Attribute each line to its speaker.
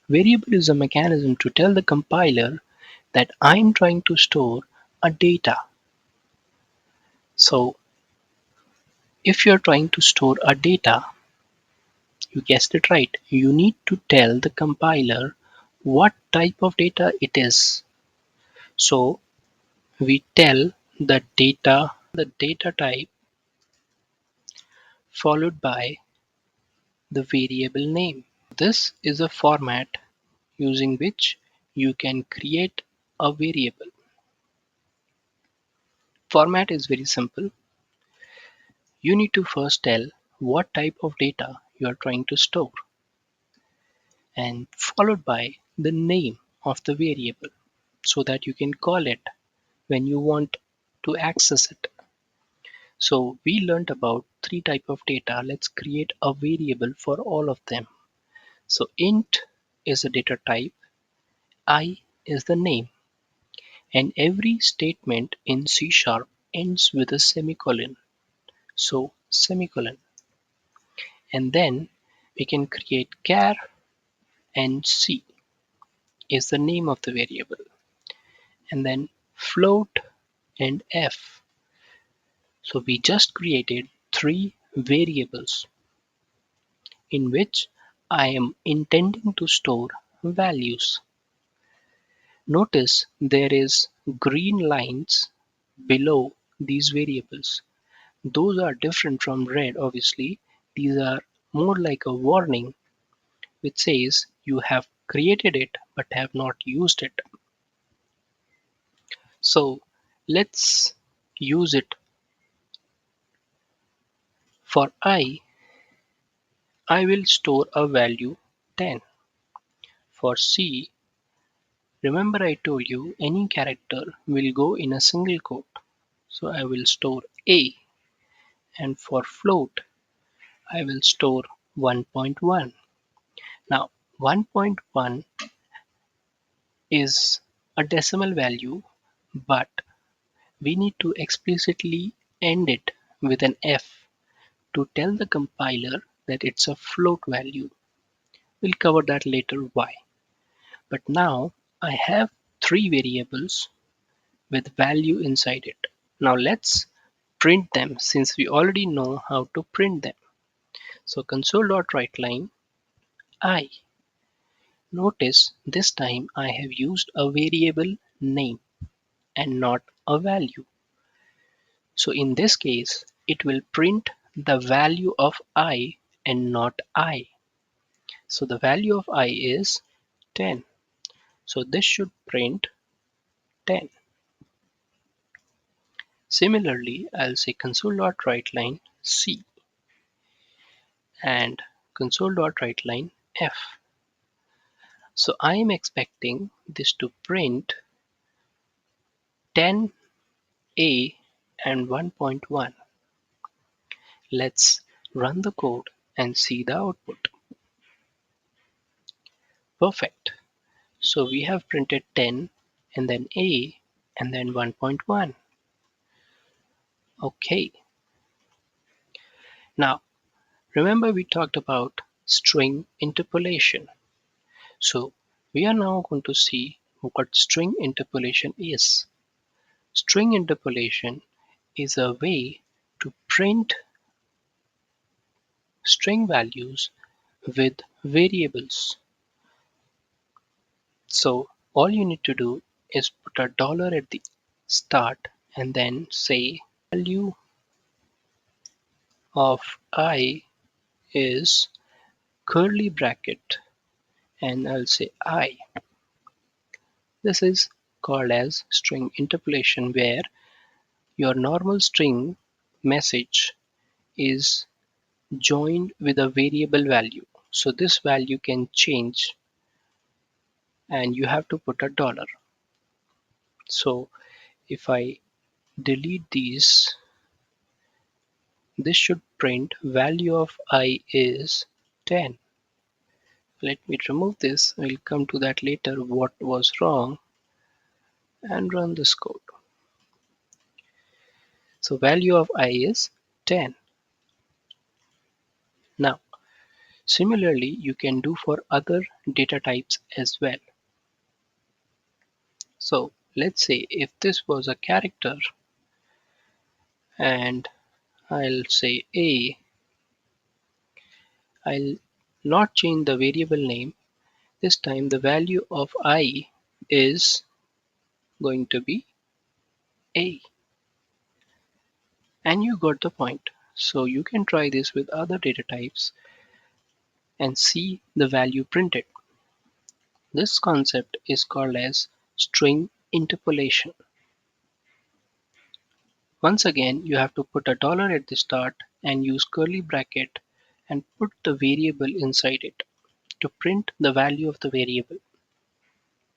Speaker 1: Variable is a mechanism to tell the compiler that I'm trying to store a data. So if you're trying to store a data, you guessed it right, you need to tell the compiler what type of data it is. So we tell the data type followed by the variable name. This is a format using which you can create a variable. Format is very simple. You need to first tell what type of data you are trying to store and followed by the name of the variable so that you can call it when you want to access it. So we learned about three type of data. Let's create a variable for all of them. So int is a data type, I is the name, and every statement in C# ends with a semicolon. So semicolon. And then we can create char and C is the name of the variable. And then float and F. So we just created three variables in which I am intending to store values. Notice there is green lines below these variables. Those are different from red, obviously. These are more like a warning which says you have created it but have not used it. So let's use it. For I will store a value 10. For C, remember I told you any character will go in a single quote. So I will store A, and for float I will store 1.1. Now 1.1 is a decimal value, but we need to explicitly end it with an F to tell the compiler that it's a float value. We'll cover that later why. But now I have three variables with value inside it. Now let's print them since we already know how to print them. So console.writeLine I. Notice this time I have used a variable name and not a value. So in this case, it will print the value of I and not I. So the value of I is 10. So this should print 10. Similarly, I'll say console.writeLine C and console.writeLine F. So I am expecting this to print 10A and 1.1. Let's run the code and see the output. Perfect. So we have printed 10 and then A and then 1.1. Okay. Now remember we talked about string interpolation. So we are now going to see what string interpolation is. String interpolation is a way to print string values with variables. So all you need to do is put a dollar at the start and then say value of I is curly bracket and I'll say I. This is called as string interpolation where your normal string message is joined with a variable value. So this value can change and you have to put a dollar. So if I delete these, this should print value of I is 10. Let me remove this. We'll come to that later what was wrong and run this code. So value of I is 10. Now Similarly, you can do for other data types as well. So let's say if this was a character and I'll say A, I'll not change the variable name. This time the value of I is going to be A. And you got the point. So you can try this with other data types and see the value printed. This concept is called as string interpolation. Once again, you have to put a dollar at the start and use curly bracket and put the variable inside it to print the value of the variable.